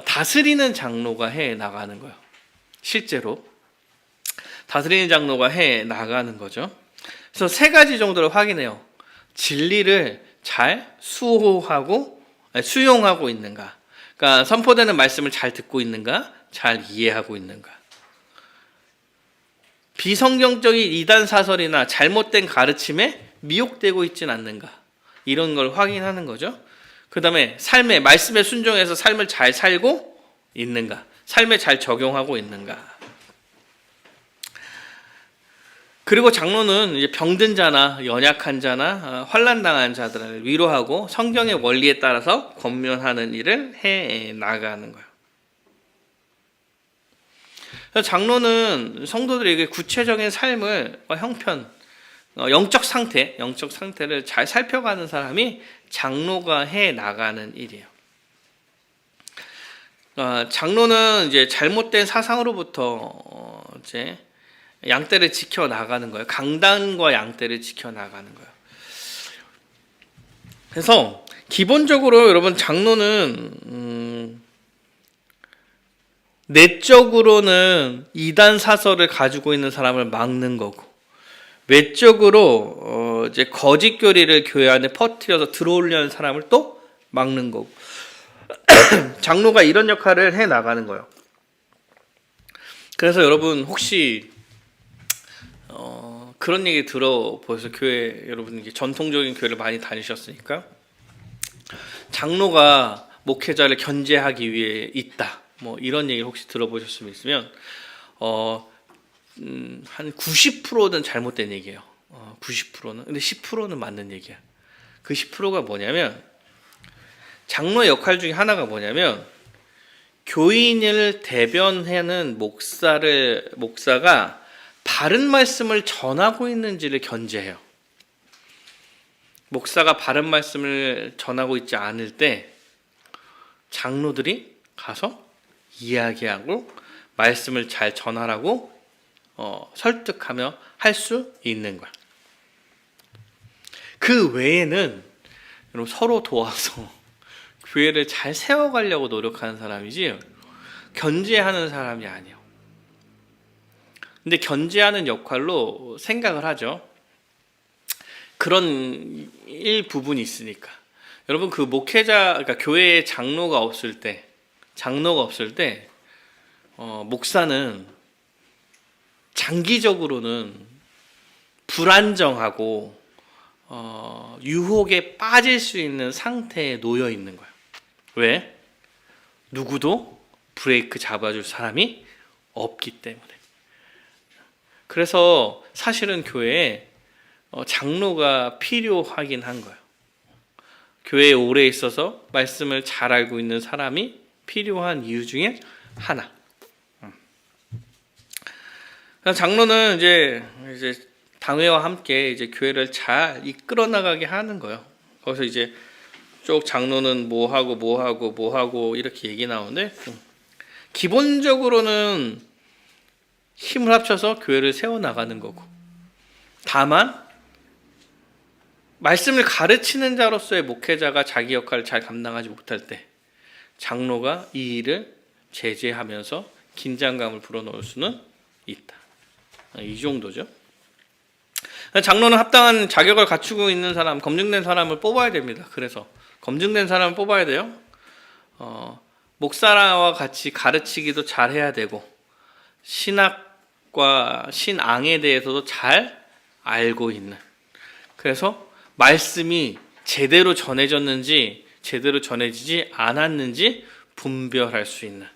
다스리는 장로가 해 나가는 거예요. 실제로 다스리는 장로가 해 나가는 거죠. 그래서 세 가지 정도를 확인해요. 진리를 잘 수용하고 있는가. 그러니까 선포되는 말씀을 잘 듣고 있는가, 잘 이해하고 있는가. 비성경적인 이단 사설이나 잘못된 가르침에 미혹되고 있진 않는가. 이런 걸 확인하는 거죠. 그 다음에 삶에, 말씀에 순종해서 삶을 잘 살고 있는가. 삶에 잘 적용하고 있는가. 그리고 장로는 이제 병든 자나 연약한 자나 환난 당한 자들을 위로하고 성경의 원리에 따라서 권면하는 일을 해 나가는 거예요. 그래서 장로는 성도들에게 구체적인 삶을 형편, 영적 상태를 잘 살펴가는 사람이 장로가 해 나가는 일이에요. 장로는 이제 잘못된 사상으로부터 이제 양떼를 지켜 나가는 거예요. 강단과 양떼를 지켜 나가는 거예요. 그래서 기본적으로 여러분 장로는 내적으로는 이단 사설을 가지고 있는 사람을 막는 거고, 외적으로 이제 거짓 교리를 교회 안에 퍼뜨려서 들어오려는 사람을 또 막는 거고. 장로가 이런 역할을 해 나가는 거예요. 그래서 여러분 혹시 그런 얘기 들어보셔서 교회, 여러분 이게 전통적인 교회를 많이 다니셨으니까 장로가 목회자를 견제하기 위해 있다, 뭐 이런 얘기를 혹시 들어보셨으면 있으면 한 90%는 잘못된 얘기예요. 90%는. 근데 10%는 맞는 얘기야. 그 10%가 뭐냐면, 장로의 역할 중에 하나가 뭐냐면, 교인을 대변하는 목사가 바른 말씀을 전하고 있는지를 견제해요. 목사가 바른 말씀을 전하고 있지 않을 때 장로들이 가서 이야기하고 말씀을 잘 전하라고 설득하며 할 수 있는 거야. 그 외에는 여러분 서로 도와서 교회를 잘 세워가려고 노력하는 사람이지 견제하는 사람이 아니에요. 근데 견제하는 역할로 생각을 하죠. 그런 일부분이 있으니까. 여러분 그 그러니까 교회에 장로가 없을 때 목사는 장기적으로는 불안정하고 유혹에 빠질 수 있는 상태에 놓여 있는 거예요. 왜? 누구도 브레이크 잡아줄 사람이 없기 때문에. 그래서 사실은 교회에 장로가 필요하긴 한 거예요. 교회에 오래 있어서 말씀을 잘 알고 있는 사람이 필요한 이유 중에 하나. 장로는 이제 당회와 함께 이제 교회를 잘 이끌어 나가게 하는 거예요. 거기서 이제 쭉 장로는 뭐 하고 이렇게 얘기 나오는데, 기본적으로는 힘을 합쳐서 교회를 세워 나가는 거고, 다만 말씀을 가르치는 자로서의 목회자가 자기 역할을 잘 감당하지 못할 때 장로가 이 일을 제재하면서 긴장감을 불어넣을 수는 있다. 이 정도죠. 장로는 합당한 자격을 갖추고 있는 사람, 검증된 사람을 뽑아야 됩니다. 그래서 검증된 사람을 뽑아야 돼요. 목사와 같이 가르치기도 잘 해야 되고, 신학과 신앙에 대해서도 잘 알고 있는, 그래서 말씀이 제대로 전해졌는지 제대로 전해지지 않았는지 분별할 수 있는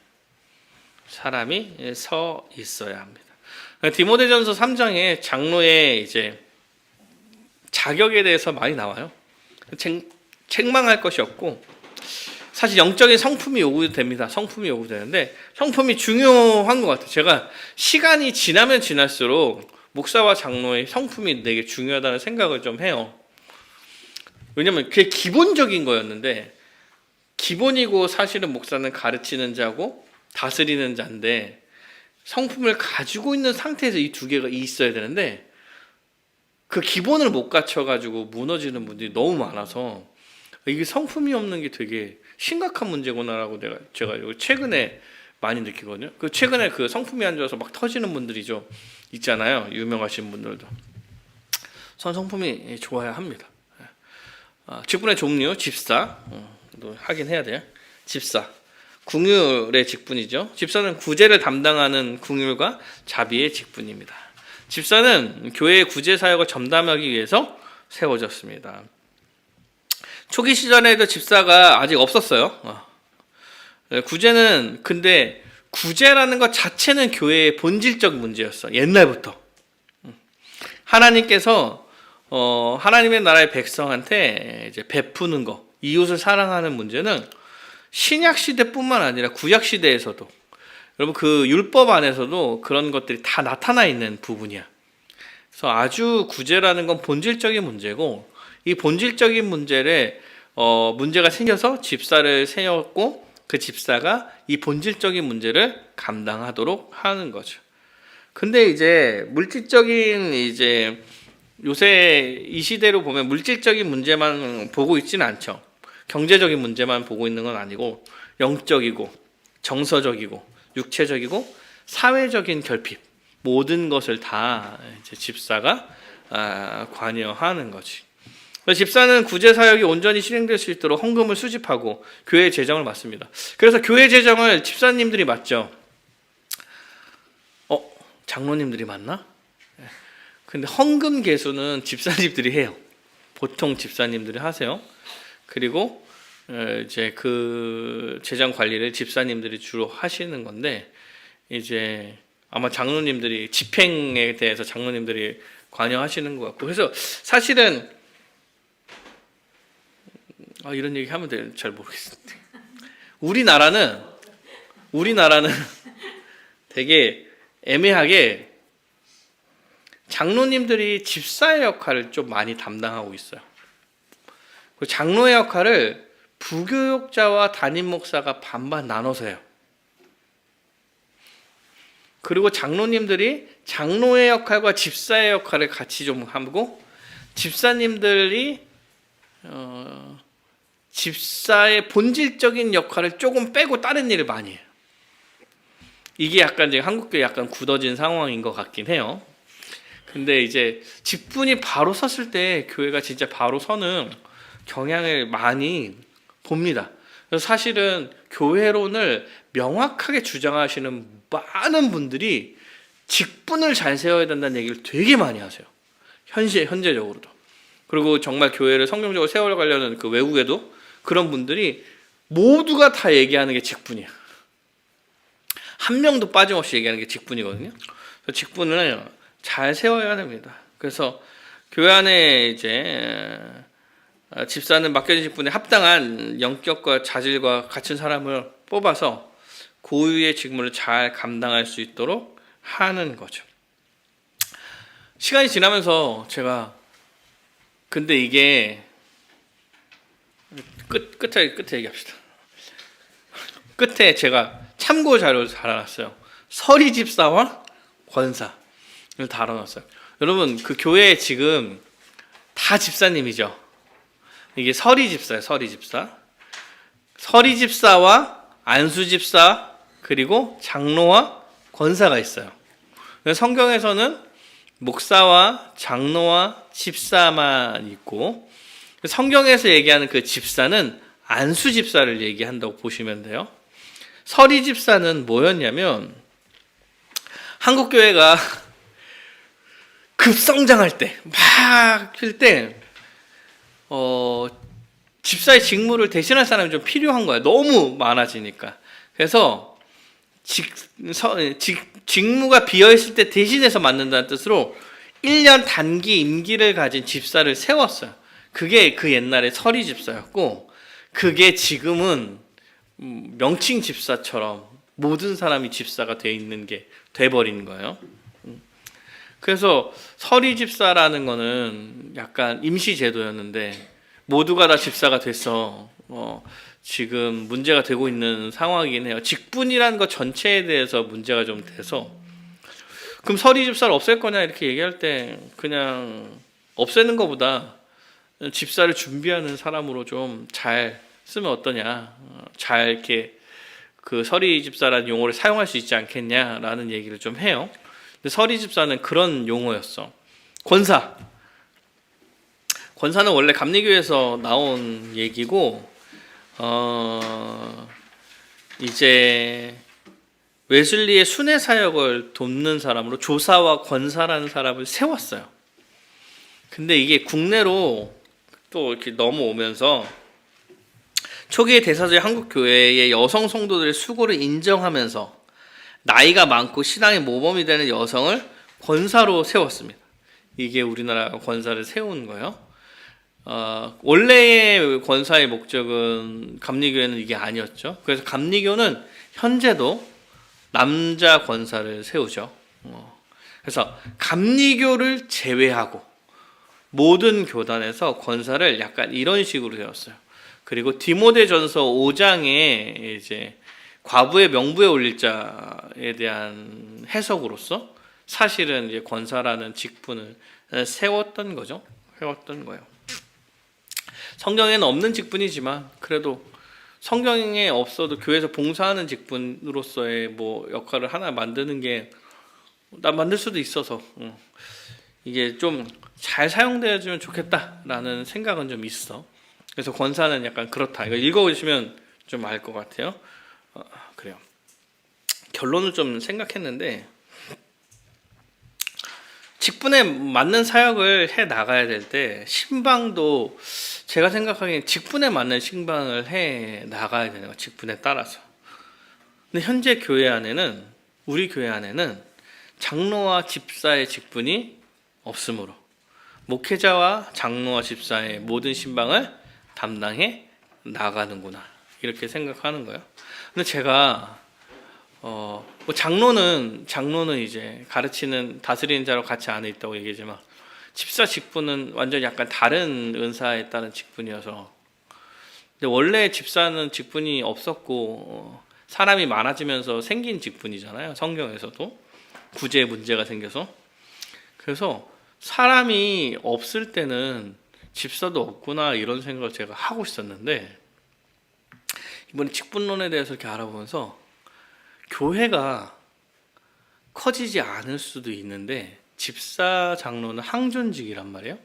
사람이 서 있어야 합니다. 디모데전서 3장에 장로의 이제 자격에 대해서 많이 나와요. 책망할 것이 없고, 사실 영적인 성품이 요구됩니다. 성품이 요구되는데 성품이 중요한 것 같아요. 제가 시간이 지나면 지날수록 목사와 장로의 성품이 되게 중요하다는 생각을 좀 해요. 왜냐면 그게 기본적인 거였는데, 기본이고 사실은 목사는 가르치는 자고 다스리는 자인데 성품을 가지고 있는 상태에서 이 두 개가 있어야 되는데, 그 기본을 못 갖춰가지고 무너지는 분들이 너무 많아서 이게 성품이 없는 게 되게 심각한 문제구나라고 제가 최근에 많이 느끼거든요. 그 최근에 그 성품이 안 좋아서 막 터지는 분들이 좀 있잖아요. 유명하신 분들도. 성품이 좋아야 합니다. 직분의 종류, 집사, 하긴 해야 돼요. 집사, 궁율의 직분이죠. 집사는 구제를 담당하는 궁율과 자비의 직분입니다. 집사는 교회의 구제 사역을 전담하기 위해서 세워졌습니다. 초기 시절에도 집사가 아직 없었어요. 구제는 근데 구제라는 것 자체는 교회의 본질적 문제였어. 옛날부터. 하나님께서 하나님의 나라의 백성한테 이제 베푸는 거, 이웃을 사랑하는 문제는 신약 시대뿐만 아니라 구약 시대에서도, 여러분 그 율법 안에서도 그런 것들이 다 나타나 있는 부분이야. 그래서 아주 구제라는 건 본질적인 문제고, 이 본질적인 문제가 생겨서 집사를 세웠고, 그 집사가 이 본질적인 문제를 감당하도록 하는 거죠. 근데 이제 물질적인 요새 이 시대로 보면 물질적인 문제만 보고 있지는 않죠. 경제적인 문제만 보고 있는 건 아니고 영적이고 정서적이고 육체적이고 사회적인 결핍, 모든 것을 다 이제 집사가 관여하는 거지. 집사는 구제 사역이 온전히 실행될 수 있도록 헌금을 수집하고 교회 재정을 맡습니다. 그래서 교회 재정을 집사님들이 맡죠. 장로님들이 맡나? 근데 헌금 계수는 집사님들이 해요. 보통 집사님들이 하세요. 그리고 이제 그 재정 관리를 집사님들이 주로 하시는 건데, 이제 아마 장로님들이 집행에 대해서 장로님들이 관여하시는 것 같고, 그래서 사실은 이런 얘기 하면 잘 모르겠습니다. 우리나라는 되게 애매하게 장로님들이 집사의 역할을 좀 많이 담당하고 있어요. 그 장로의 역할을 부교육자와 담임 목사가 반반 나눠서 해요. 그리고 장로님들이 장로의 역할과 집사의 역할을 같이 좀 하고, 집사님들이 집사의 본질적인 역할을 조금 빼고 다른 일을 많이 해요. 이게 약간 이제 한국교회 약간 굳어진 상황인 것 같긴 해요. 근데 이제 직분이 바로 섰을 때 교회가 진짜 바로 서는 경향을 많이 봅니다. 그래서 사실은 교회론을 명확하게 주장하시는 많은 분들이 직분을 잘 세워야 된다는 얘기를 되게 많이 하세요. 현재적으로도. 그리고 정말 교회를 성경적으로 세워가려는 그 외국에도 그런 분들이 모두가 다 얘기하는 게 직분이야. 한 명도 빠짐없이 얘기하는 게 직분이거든요. 그래서 직분을 잘 세워야 됩니다. 그래서 교회 안에 이제 집사는 맡겨진 직분에 합당한 영격과 자질과 갖춘 사람을 뽑아서 고유의 직무를 잘 감당할 수 있도록 하는 거죠. 시간이 지나면서 제가 근데 이게 끝에 얘기합시다. 끝에 제가 참고 자료를 달아놨어요. 서리 집사와 권사를 달아놨어요. 여러분 그 교회에 지금 다 집사님이죠. 이게 서리 집사예요. 서리 집사. 서리 집사와 안수 집사 그리고 장로와 권사가 있어요. 성경에서는 목사와 장로와 집사만 있고, 성경에서 얘기하는 그 집사는 안수 집사를 얘기한다고 보시면 돼요. 서리 집사는 뭐였냐면, 한국 교회가 급성장할 때, 막 할 때, 집사의 직무를 대신할 사람이 좀 필요한 거야. 너무 많아지니까. 그래서 직무가 비어있을 때 대신해서 맡는다는 뜻으로 1년 단기 임기를 가진 집사를 세웠어요. 그게 그 옛날에 서리 집사였고, 그게 지금은 명칭 집사처럼 모든 사람이 집사가 돼 있는 게 돼버린 거예요. 그래서 서리 집사라는 거는 약간 임시 제도였는데 모두가 다 집사가 돼서 지금 문제가 되고 있는 상황이긴 해요. 직분이라는 것 전체에 대해서 문제가 좀 돼서, 그럼 서리 집사를 없앨 거냐 이렇게 얘기할 때 그냥 없애는 것보다 집사를 준비하는 사람으로 좀 잘 쓰면 어떠냐, 잘 이렇게 그 서리 집사라는 용어를 사용할 수 있지 않겠냐라는 얘기를 좀 해요. 근데 서리 집사는 그런 용어였어. 권사는 원래 감리교에서 나온 얘기고, 이제 웨슬리의 순회 사역을 돕는 사람으로 조사와 권사라는 사람을 세웠어요. 근데 이게 국내로 또 이렇게 넘어오면서 초기의 대사주의 한국 교회의 여성 성도들의 수고를 인정하면서 나이가 많고 신앙의 모범이 되는 여성을 권사로 세웠습니다. 이게 우리나라 권사를 세운 거예요. 원래의 권사의 목적은 감리교회는 이게 아니었죠. 그래서 감리교는 현재도 남자 권사를 세우죠. 그래서 감리교를 제외하고 모든 교단에서 권사를 약간 이런 식으로 세웠어요. 그리고 디모데전서 5장에 이제 과부의 명부에 올릴 자에 대한 해석으로서 사실은 이제 권사라는 직분을 세웠던 거죠. 세웠던 거예요. 성경에는 없는 직분이지만 그래도 성경에 없어도 교회에서 봉사하는 직분으로서의 뭐 역할을 하나 만드는 게 나 만들 수도 있어서 이게 좀 잘 사용되어주면 좋겠다라는 생각은 좀 있어. 그래서 권사는 약간 그렇다. 이거 읽어보시면 좀 알 것 같아요. 그래요. 결론을 좀 생각했는데 직분에 맞는 사역을 해 나가야 될 때 신방도 제가 생각하기엔 직분에 맞는 신방을 해 나가야 되는 거예요. 직분에 따라서. 근데 현재 교회 안에는 우리 교회 안에는 장로와 집사의 직분이 없으므로 목회자와 장로와 집사의 모든 신방을 담당해 나가는구나 이렇게 생각하는 거예요. 근데 제가 뭐 장로는 이제 가르치는 다스리는 자로 같이 안에 있다고 얘기하지만 집사 직분은 완전 약간 다른 은사에 따른 직분이어서 근데 원래 집사는 직분이 없었고 사람이 많아지면서 생긴 직분이잖아요. 성경에서도 구제 문제가 생겨서 그래서 사람이 없을 때는 집사도 없구나 이런 생각을 제가 하고 있었는데 이번에 직분론에 대해서 이렇게 알아보면서 교회가 커지지 않을 수도 있는데 집사 장로는 항존직이란 말이에요.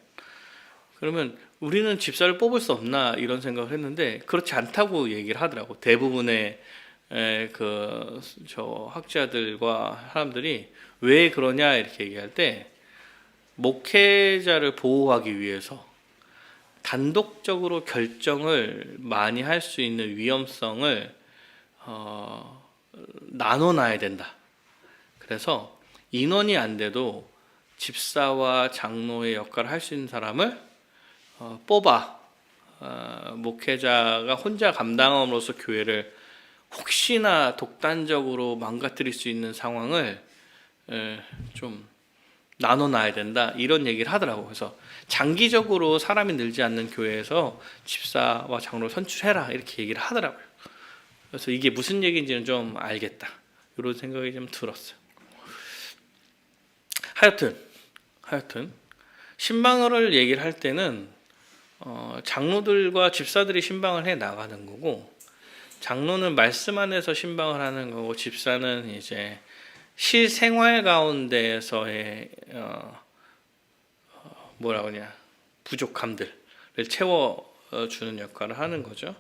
그러면 우리는 집사를 뽑을 수 없나 이런 생각을 했는데 그렇지 않다고 얘기를 하더라고. 대부분의 저 학자들과 사람들이 왜 그러냐 이렇게 얘기할 때 목회자를 보호하기 위해서 단독적으로 결정을 많이 할 수 있는 위험성을 나눠놔야 된다. 그래서 인원이 안 돼도 집사와 장로의 역할을 할 수 있는 사람을 뽑아 목회자가 혼자 감당함으로써 교회를 혹시나 독단적으로 망가뜨릴 수 있는 상황을 좀 나눠놔야 된다 이런 얘기를 하더라고. 그래서 장기적으로 사람이 늘지 않는 교회에서 집사와 장로를 선출해라 이렇게 얘기를 하더라고요. 그래서 이게 무슨 얘기인지는 좀 알겠다 이런 생각이 좀 들었어요. 하여튼 신방을 얘기를 할 때는 장로들과 집사들이 신방을 해 나가는 거고 장로는 말씀 안에서 신방을 하는 거고 집사는 이제 실생활 가운데에서의 부족함들을 채워주는 역할을 하는 거죠.